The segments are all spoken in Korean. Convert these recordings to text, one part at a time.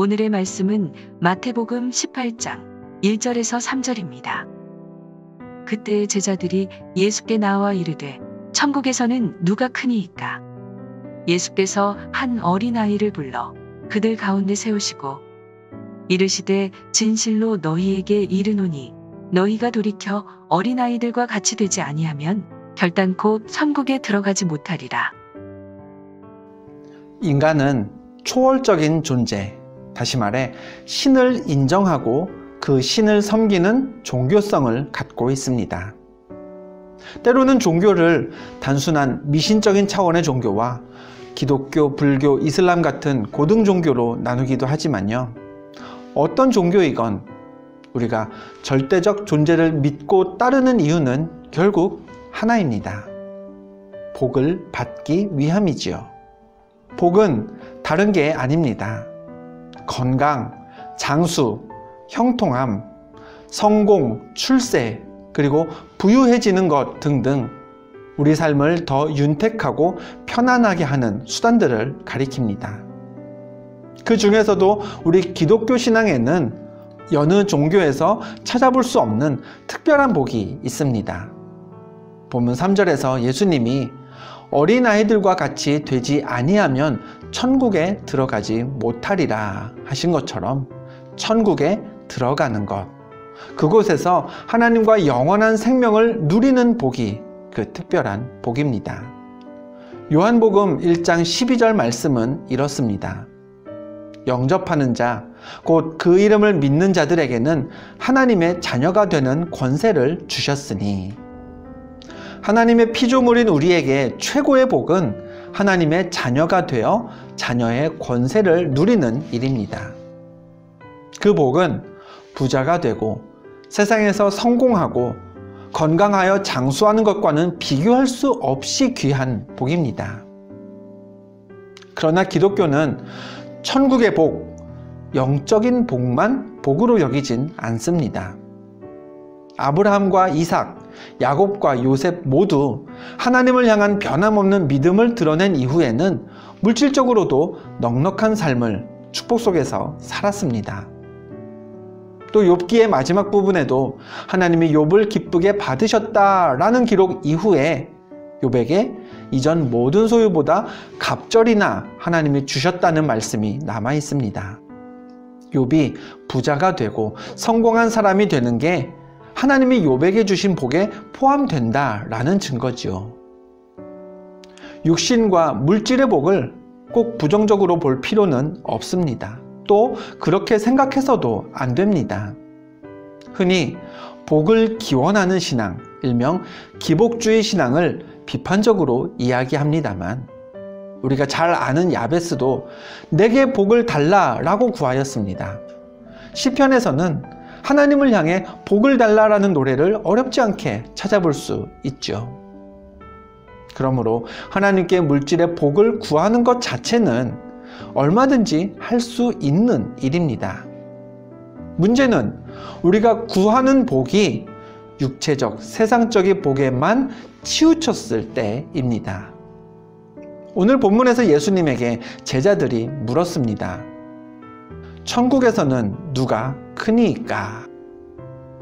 오늘의 말씀은 마태복음 18장 1절에서 3절입니다. 그때 제자들이 예수께 나와 이르되 천국에서는 누가 크니이까? 예수께서 한 어린아이를 불러 그들 가운데 세우시고 이르시되 진실로 너희에게 이르노니 너희가 돌이켜 어린아이들과 같이 되지 아니하면 결단코 천국에 들어가지 못하리라. 인간은 초월적인 존재, 다시 말해 신을 인정하고 그 신을 섬기는 종교성을 갖고 있습니다. 때로는 종교를 단순한 미신적인 차원의 종교와 기독교, 불교, 이슬람 같은 고등 종교로 나누기도 하지만요. 어떤 종교이건 우리가 절대적 존재를 믿고 따르는 이유는 결국 하나입니다. 복을 받기 위함이지요. 복은 다른 게 아닙니다. 건강, 장수, 형통함, 성공, 출세, 그리고 부유해지는 것 등등 우리 삶을 더 윤택하고 편안하게 하는 수단들을 가리킵니다. 그 중에서도 우리 기독교 신앙에는 여느 종교에서 찾아볼 수 없는 특별한 복이 있습니다. 본문 3절에서 예수님이 어린아이들과 같이 되지 아니하면 천국에 들어가지 못하리라 하신 것처럼 천국에 들어가는 것, 그곳에서 하나님과 영원한 생명을 누리는 복이 그 특별한 복입니다. 요한복음 1장 12절 말씀은 이렇습니다. 영접하는 자, 곧 그 이름을 믿는 자들에게는 하나님의 자녀가 되는 권세를 주셨으니, 하나님의 피조물인 우리에게 최고의 복은 하나님의 자녀가 되어 자녀의 권세를 누리는 일입니다. 그 복은 부자가 되고 세상에서 성공하고 건강하여 장수하는 것과는 비교할 수 없이 귀한 복입니다. 그러나 기독교는 천국의 복, 영적인 복만 복으로 여기진 않습니다. 아브라함과 이삭, 야곱과 요셉 모두 하나님을 향한 변함없는 믿음을 드러낸 이후에는 물질적으로도 넉넉한 삶을 축복 속에서 살았습니다. 또 욥기의 마지막 부분에도 하나님이 욥을 기쁘게 받으셨다라는 기록 이후에 욥에게 이전 모든 소유보다 갑절이나 하나님이 주셨다는 말씀이 남아 있습니다. 욥이 부자가 되고 성공한 사람이 되는 게 하나님이 욥에게 주신 복에 포함된다라는 증거지요. 육신과 물질의 복을 꼭 부정적으로 볼 필요는 없습니다. 또 그렇게 생각해서도 안 됩니다. 흔히 복을 기원하는 신앙, 일명 기복주의 신앙을 비판적으로 이야기합니다만 우리가 잘 아는 야베스도 내게 복을 달라라고 구하였습니다. 시편에서는 하나님을 향해 복을 달라라는 노래를 어렵지 않게 찾아볼 수 있죠. 그러므로 하나님께 물질의 복을 구하는 것 자체는 얼마든지 할 수 있는 일입니다. 문제는 우리가 구하는 복이 육체적, 세상적인 복에만 치우쳤을 때입니다. 오늘 본문에서 예수님에게 제자들이 물었습니다. 천국에서는 누가 크니이까?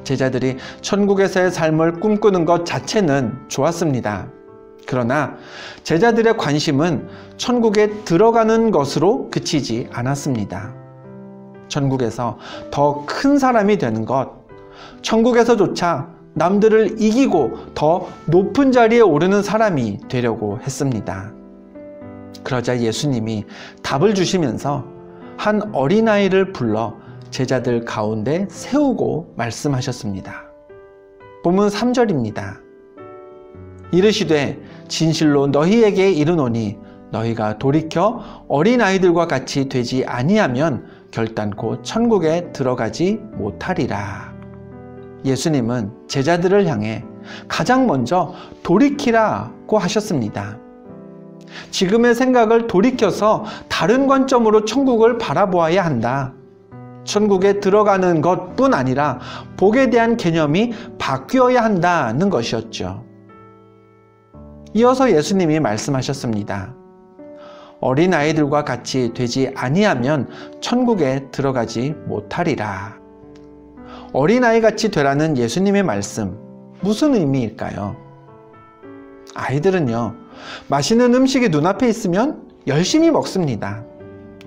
제자들이 천국에서의 삶을 꿈꾸는 것 자체는 좋았습니다. 그러나 제자들의 관심은 천국에 들어가는 것으로 그치지 않았습니다. 천국에서 더 큰 사람이 되는 것, 천국에서조차 남들을 이기고 더 높은 자리에 오르는 사람이 되려고 했습니다. 그러자 예수님이 답을 주시면서 한 어린아이를 불러 제자들 가운데 세우고 말씀하셨습니다. 본문 3절입니다. 이르시되 진실로 너희에게 이르노니 너희가 돌이켜 어린아이들과 같이 되지 아니하면 결단코 천국에 들어가지 못하리라. 예수님은 제자들을 향해 가장 먼저 돌이키라고 하셨습니다. 지금의 생각을 돌이켜서 다른 관점으로 천국을 바라보아야 한다. 천국에 들어가는 것뿐 아니라 복에 대한 개념이 바뀌어야 한다는 것이었죠. 이어서 예수님이 말씀하셨습니다. 어린아이들과 같이 되지 아니하면 천국에 들어가지 못하리라. 어린아이같이 되라는 예수님의 말씀, 무슨 의미일까요? 아이들은요, 맛있는 음식이 눈앞에 있으면 열심히 먹습니다.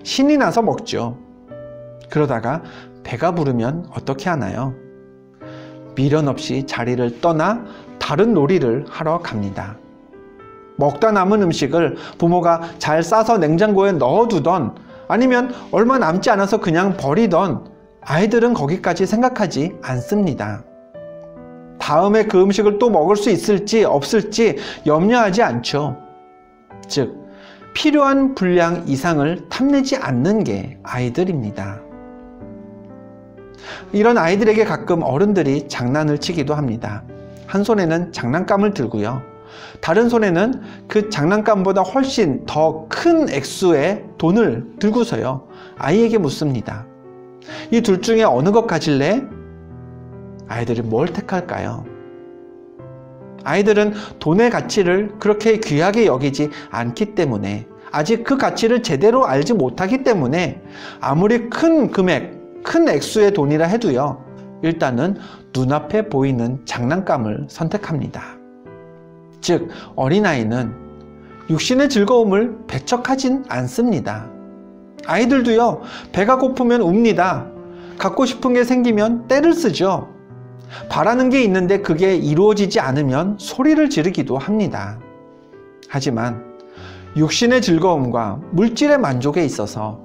신이 나서 먹죠. 그러다가 배가 부르면 어떻게 하나요? 미련 없이 자리를 떠나 다른 놀이를 하러 갑니다. 먹다 남은 음식을 부모가 잘 싸서 냉장고에 넣어두던, 아니면 얼마 남지 않아서 그냥 버리던, 아이들은 거기까지 생각하지 않습니다. 다음에 그 음식을 또 먹을 수 있을지 없을지 염려하지 않죠. 즉, 필요한 분량 이상을 탐내지 않는 게 아이들입니다. 이런 아이들에게 가끔 어른들이 장난을 치기도 합니다. 한 손에는 장난감을 들고요, 다른 손에는 그 장난감보다 훨씬 더 큰 액수의 돈을 들고서요, 아이에게 묻습니다. 이 둘 중에 어느 것 가질래? 아이들이 뭘 택할까요? 아이들은 돈의 가치를 그렇게 귀하게 여기지 않기 때문에, 아직 그 가치를 제대로 알지 못하기 때문에 아무리 큰 금액, 큰 액수의 돈이라 해도요, 일단은 눈앞에 보이는 장난감을 선택합니다. 즉, 어린아이는 육신의 즐거움을 배척하진 않습니다. 아이들도요, 배가 고프면 웁니다. 갖고 싶은 게 생기면 떼를 쓰죠. 바라는 게 있는데 그게 이루어지지 않으면 소리를 지르기도 합니다. 하지만 육신의 즐거움과 물질의 만족에 있어서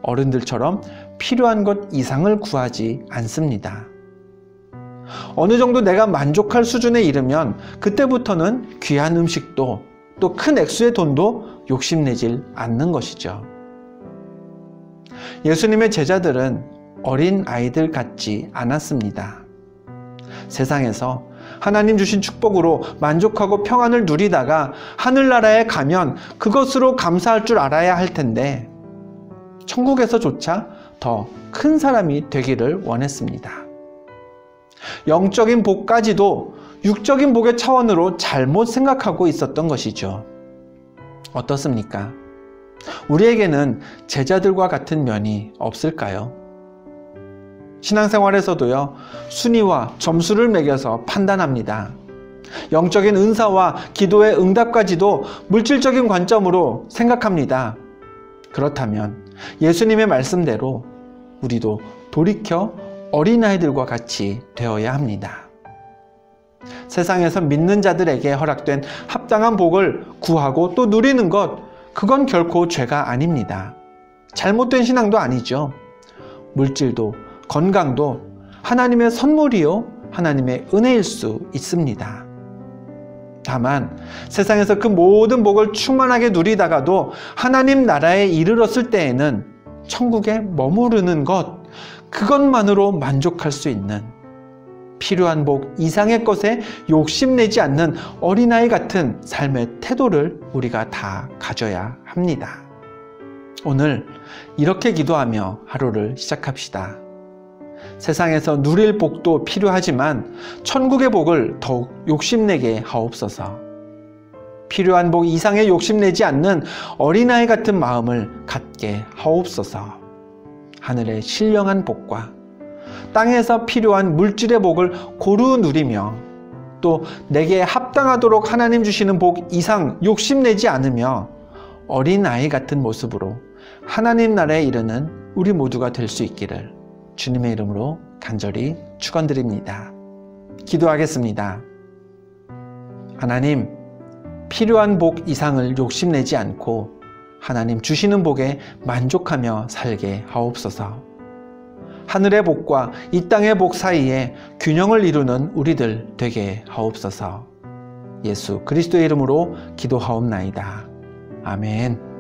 어른들처럼 필요한 것 이상을 구하지 않습니다. 어느 정도 내가 만족할 수준에 이르면 그때부터는 귀한 음식도 또 큰 액수의 돈도 욕심내질 않는 것이죠. 예수님의 제자들은 어린 아이들 같지 않았습니다. 세상에서 하나님 주신 축복으로 만족하고 평안을 누리다가 하늘나라에 가면 그것으로 감사할 줄 알아야 할 텐데, 천국에서조차 더 큰 사람이 되기를 원했습니다. 영적인 복까지도 육적인 복의 차원으로 잘못 생각하고 있었던 것이죠. 어떻습니까? 우리에게는 제자들과 같은 면이 없을까요? 신앙생활에서도요, 순위와 점수를 매겨서 판단합니다. 영적인 은사와 기도의 응답까지도 물질적인 관점으로 생각합니다. 그렇다면 예수님의 말씀대로 우리도 돌이켜 어린아이들과 같이 되어야 합니다. 세상에서 믿는 자들에게 허락된 합당한 복을 구하고 또 누리는 것, 그건 결코 죄가 아닙니다. 잘못된 신앙도 아니죠. 물질도 건강도 하나님의 선물이요, 하나님의 은혜일 수 있습니다. 다만 세상에서 그 모든 복을 충만하게 누리다가도 하나님 나라에 이르렀을 때에는 천국에 머무르는 것, 그것만으로 만족할 수 있는, 필요한 복 이상의 것에 욕심내지 않는 어린아이 같은 삶의 태도를 우리가 다 가져야 합니다. 오늘 이렇게 기도하며 하루를 시작합시다. 세상에서 누릴 복도 필요하지만 천국의 복을 더욱 욕심내게 하옵소서. 필요한 복 이상의 욕심내지 않는 어린아이 같은 마음을 갖게 하옵소서. 하늘의 신령한 복과 땅에서 필요한 물질의 복을 고루 누리며, 또 내게 합당하도록 하나님 주시는 복 이상 욕심내지 않으며 어린아이 같은 모습으로 하나님 나라에 이르는 우리 모두가 될 수 있기를 주님의 이름으로 간절히 축원드립니다. 기도하겠습니다. 하나님, 필요한 복 이상을 욕심내지 않고 하나님 주시는 복에 만족하며 살게 하옵소서. 하늘의 복과 이 땅의 복 사이에 균형을 이루는 우리들 되게 하옵소서. 예수 그리스도의 이름으로 기도하옵나이다. 아멘.